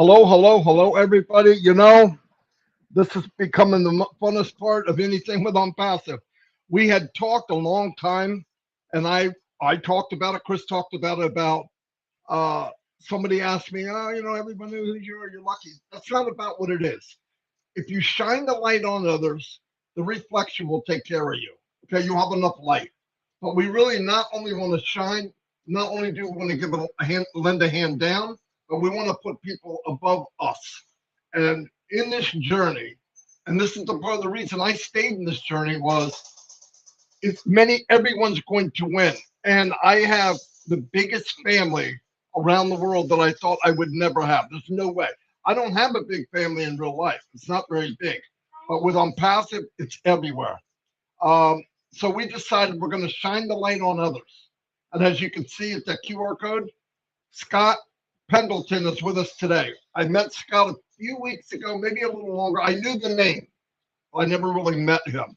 Hello, hello, hello, everybody. This is becoming the funnest part of anything with Unpassive. We had talked a long time, and I talked about it. Chris talked about it. About somebody asked me, oh, everybody knows who you are. You're lucky. That's not about what it is. If you shine the light on others, the reflection will take care of you. Okay, you have enough light. But we really not only want to shine, not only do we want to give a hand, lend a hand down, but we want to put people above us. And in this journey, and this is the part of the reason I stayed in this journey was everyone's going to win. And I have the biggest family around the world that I thought I would never have. There's no way. I don't have a big family in real life. It's not very big. But with Unpassive, it's everywhere. So we decided we're going to shine the light on others. And as you can see, it's that QR code. Scott Pendleton is with us today. I met Scott a few weeks ago, maybe a little longer. I knew the name. I never really met him.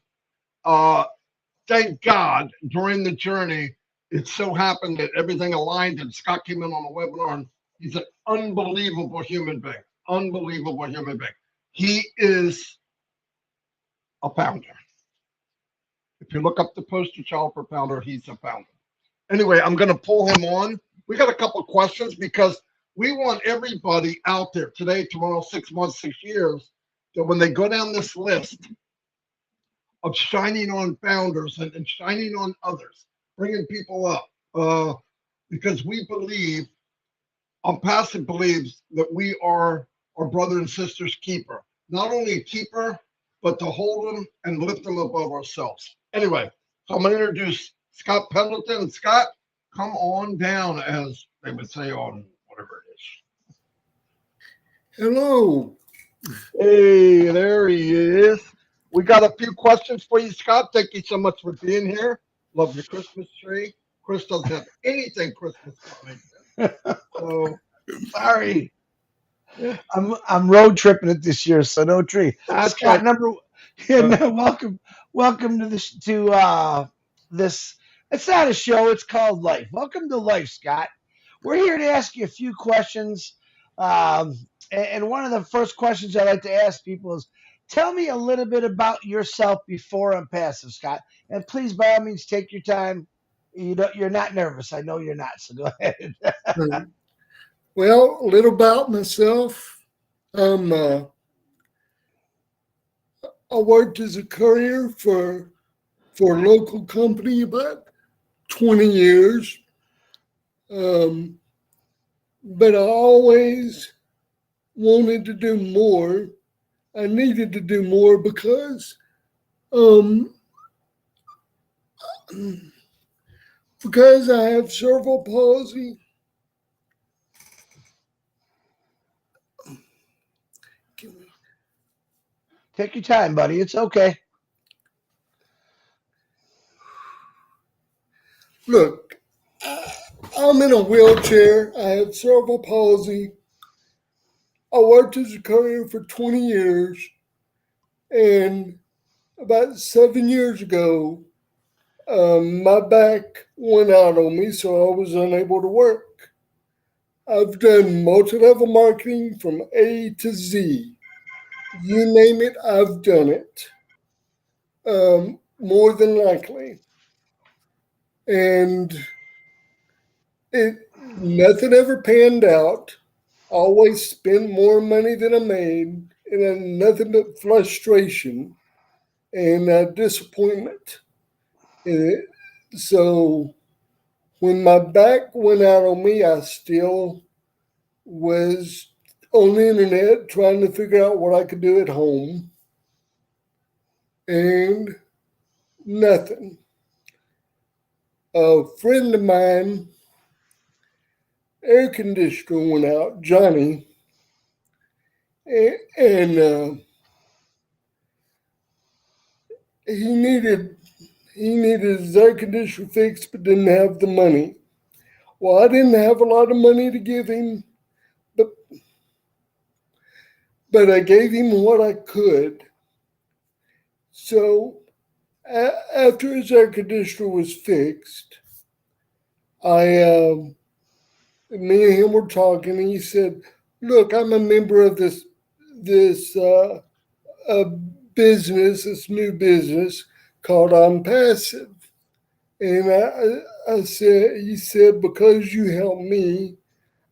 Uh, Thank God during the journey, it so happened that everything aligned and Scott came in on a webinar and he's an unbelievable human being. Unbelievable human being. He is a founder. If you look up the poster child for founder, he's a founder. Anyway, I'm going to pull him on. We got a couple of questions because we want everybody out there today, tomorrow, 6 months, 6 years, that when they go down this list of shining on founders and shining on others, bringing people up, because we believe, Passive believes that we are our brother and sister's keeper. Not only a keeper, but to hold them and lift them above ourselves. Anyway, so I'm going to introduce Scott Pendleton. Scott, come on down, as they would say on whatever it is. Hello. Hey, there he is. We got a few questions for you, Scott. Thank you so much for being here. Love your Christmas tree. Chris doesn't have anything Christmas coming. So sorry. I'm road tripping it this year, so no tree. That's Scott, right. welcome to this. It's not a show. It's called Life. Welcome to Life, Scott. We're here to ask you a few questions. And one of the first questions I like to ask people is, tell me a little bit about yourself before Unpassive, Scott. And please, by all means, take your time. You're not nervous. I know you're not. So go ahead. Well, a little about myself. I worked as a courier for a local company about 20 years. But I always wanted to do more. I needed to do more because I have cerebral palsy. Take your time, buddy. It's okay. Look, I'm in a wheelchair. I have cerebral palsy. I worked as a courier for 20 years. And about 7 years ago, my back went out on me, so I was unable to work. I've done multi-level marketing from A to Z. You name it, I've done it. More than likely. And nothing ever panned out. Always spent more money than I made, and then nothing but frustration and disappointment. So when my back went out on me, I still was on the internet trying to figure out what I could do at home, and nothing. A friend of mine, air conditioner went out, Johnny, and he needed his air conditioner fixed, but didn't have the money. Well, I didn't have a lot of money to give him, but I gave him what I could. So after his air conditioner was fixed, me and him were talking, and he said, look, I'm a member of this uh, business, this new business called ONPASSIVE. And I said, he said, because you helped me,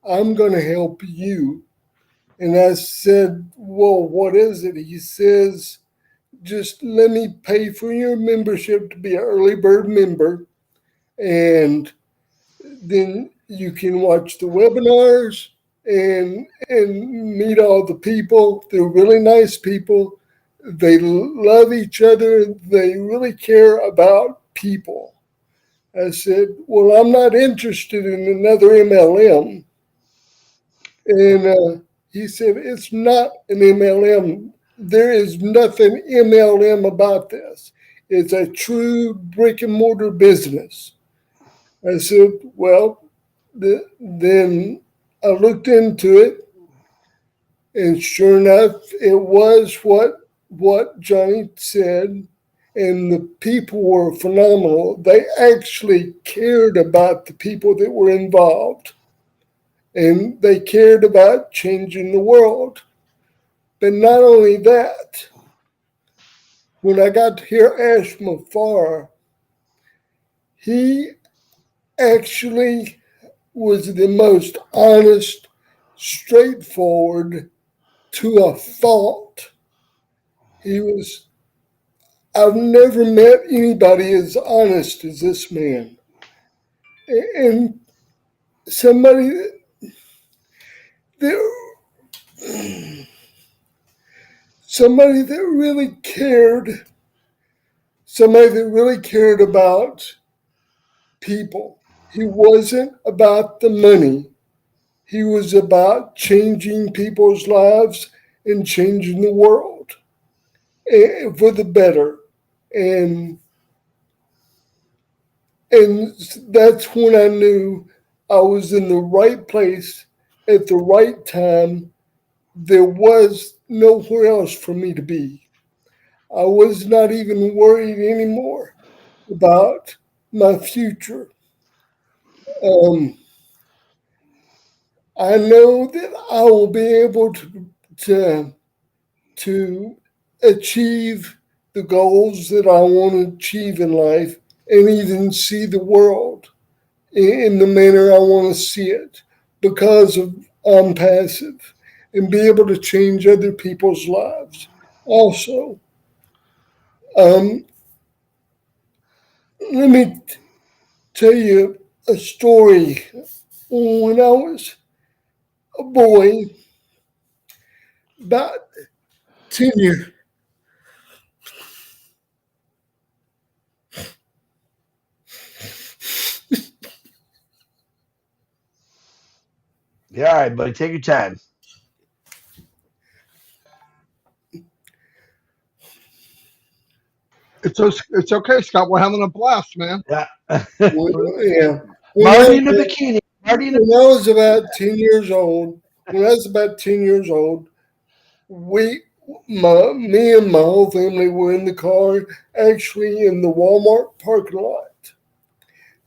I'm going to help you. And I said, well, what is it? He says, just let me pay for your membership to be an early bird member. And then you can watch the webinars and meet all the people. They're really nice people. They love each other. They really care about people. I said, well, I'm not interested in another MLM. And he said, it's not an MLM. There is nothing MLM about this. It's a true brick and mortar business. I said, well, then I looked into it, and sure enough, it was what Johnny said, and the people were phenomenal. They actually cared about the people that were involved, and they cared about changing the world. But not only that, when I got to hear Ash Mafar, he actually was the most honest, straightforward to a fault. He was, I've never met anybody as honest as this man. And somebody that, somebody that really cared, somebody that really cared about people. He wasn't about the money. He was about changing people's lives and changing the world for the better. And and that's when I knew I was in the right place at the right time. There was nowhere else for me to be. I was not even worried anymore about my future. Um, I know that I will be able to to achieve the goals that I want to achieve in life and even see the world in the manner I want to see it because of I'm passive and be able to change other people's lives. Also, um, let me tell you a story. When I was a boy, about 10 years, Yeah, all right, buddy. Take your time. It's okay, Scott. We're having a blast, man. Yeah. yeah, Marty in the bikini. Marty in the when I was about 10 years old, when I was about 10 years old, we, me and my whole family were in the car, actually in the Walmart parking lot.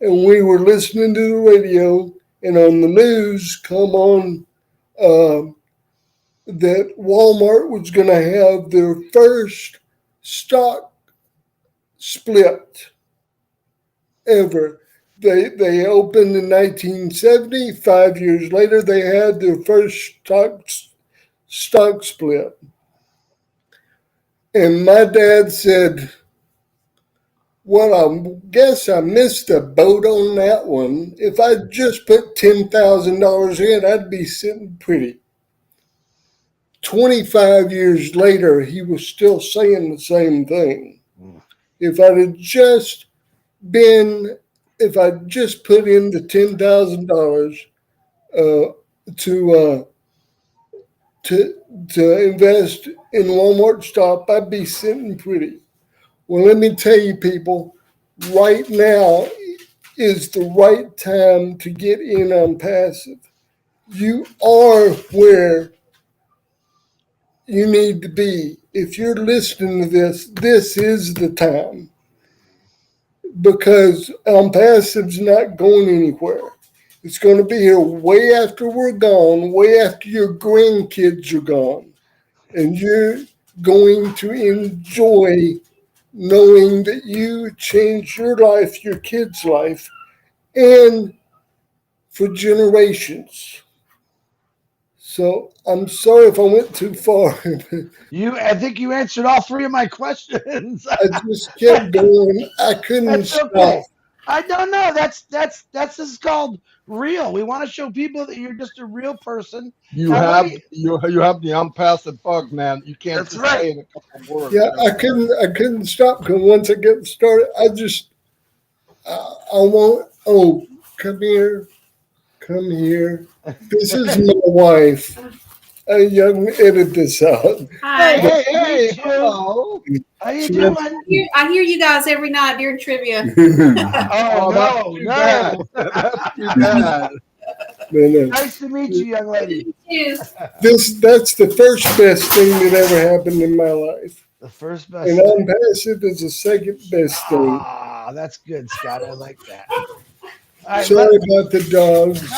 And we were listening to the radio, and on the news come on uh, that Walmart was going to have their first stock split ever. They opened in 1970. 5 years later, they had their first stock split. And my dad said, well, I guess I missed the boat on that one. If I just put $10,000 in, I'd be sitting pretty. 25 years later, he was still saying the same thing. If I'd have just been, if I just put in the $10,000 uh, to to invest in Walmart stock, I'd be sitting pretty. Well, let me tell you, people, right now is the right time to get in on passive. You are where you need to be. If you're listening to this, this is the time because passive's not going anywhere. It's going to be here way after we're gone, way after your grandkids are gone. And you're going to enjoy knowing that you changed your life, your kids' life, and for generations. So I'm sorry if I went too far. I think you answered all three of my questions. I just kept going. I couldn't That's stop. okay. I don't know. That's this is called real. We want to show people that you're just a real person. You Now, have you have the unpassive bug, man. You can't That's just right. say in a couple of words. Yeah, I couldn't stop because once I get started, I want. Oh, come here, come here. This is my wife. Young, edit this out. Hi. Hey, Hey, hey, meet you. hello. How you She doing? I hear you guys every night during trivia. Oh, that's no, too no. bad. That's too bad. No. Nice to meet you, young lady. You too. That's the first best thing that ever happened in my life. The first best. And unpassive is the second best thing. Ah, that's good, Scott. I like that. All right, Sorry about the dogs.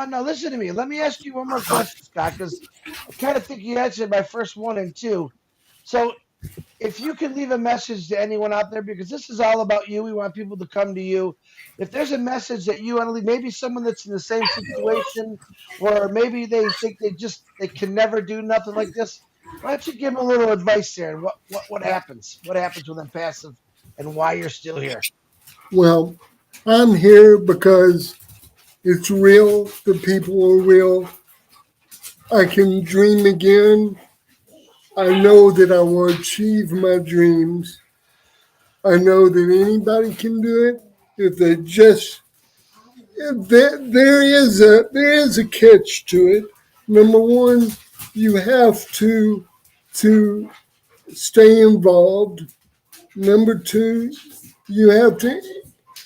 no. Listen to me. Let me ask you one more question, Scott, because I kind of think you answered my first one and two. So, if you could leave a message to anyone out there, because this is all about you, we want people to come to you. If there's a message that you want to leave, maybe someone that's in the same situation, or maybe they think they can never do nothing like this. Why don't you give them a little advice there? And what happens? What happens with Impassive, and why you're still here? Well, I'm here because it's real. The people are real. I can dream again. I know that I will achieve my dreams. I know that anybody can do it if they just. There is a catch to it. Number one, you have to stay involved. Number two, you have to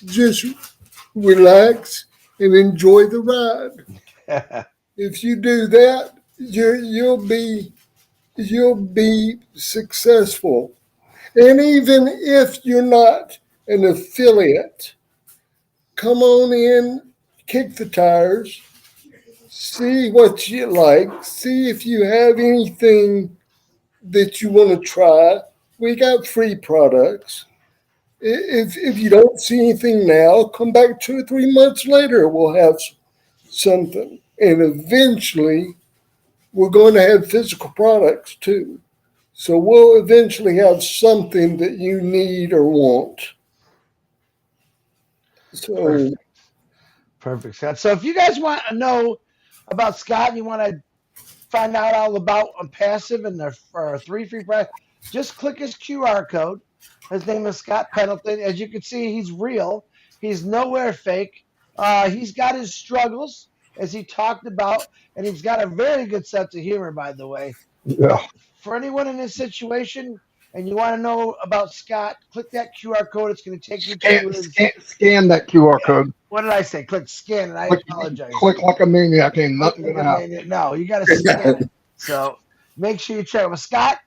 just relax and enjoy the ride. If you do that, you'll be successful. And even if you're not an affiliate, come on in, kick the tires, see what you like, see if you have anything that you want to try. We got free products. If you don't see anything now, come back 2 or 3 months later. We'll have something. And eventually, we're going to have physical products too. So we'll eventually have something that you need or want. So Perfect, Scott. So if you guys want to know about Scott and you want to find out all about Passive and their 3 free products, just click his QR code. His name is Scott Pendleton. As you can see, he's real. He's nowhere fake. He's got his struggles, as he talked about, and he's got a very good sense of humor, by the way. Yeah. For anyone in this situation and you want to know about Scott, click that QR code. It's going to take you to his. Scan that QR code. What did I say? Click scan, and I apologize. Click like a maniac. Ain't nothing Click gonna happen. No, you got to scan it. So make sure you check it. Well, Scott,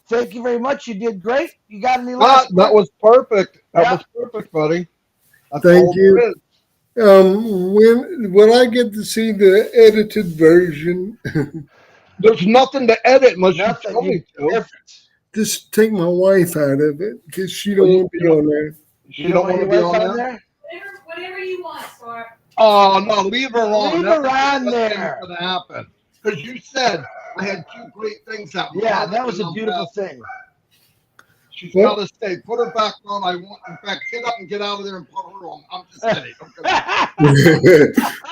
thank you very much. You did great. You got any last? That was perfect. That Yeah. was perfect, buddy. That's Thank all you. there is. When I get to see the edited version, There's nothing to edit unless Nothing. you tell me to. Perfect. just take my wife out of it because she don't you- want to be on there. You don't want to be on there? Whatever you want, Spark. Oh no, leave her on. Leave That's her the on best thing there. that's gonna happen. Because you said I had 2 great things happen. Yeah, that was a beautiful thing. She's got to stay. Put her back on. I want, in fact, get up and get out of there and put her on. I'm just kidding.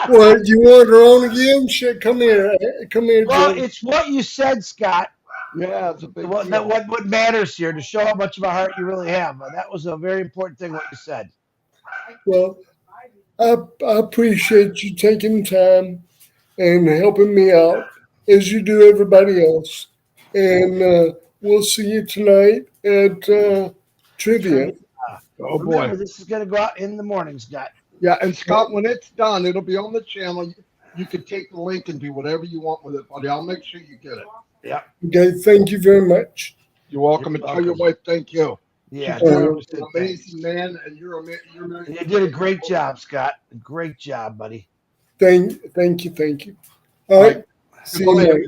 Well, you want her on again? Shit, come here. Come here, Well, Joe. it's what you said, Scott. Yeah, it's a big What deal. matters here to show how much of a heart you really have. That was a very important thing what you said. Well, I appreciate you taking time and helping me out as you do everybody else. And we'll see you tonight at trivia. Oh boy. Remember, this is going to go out in the morning, Scott. Yeah, and Scott, when it's done, it'll be on the channel. You can take the link and do whatever you want with it, buddy. I'll make sure you get it. Yeah. Okay, thank you very much. You're welcome. You're and tell your welcome. wife thank you. Yeah. She's tell her an we said thanks. amazing man, and you're You did a great job, Scott. Great job, buddy. Thank you. All right. See you Goodbye, later.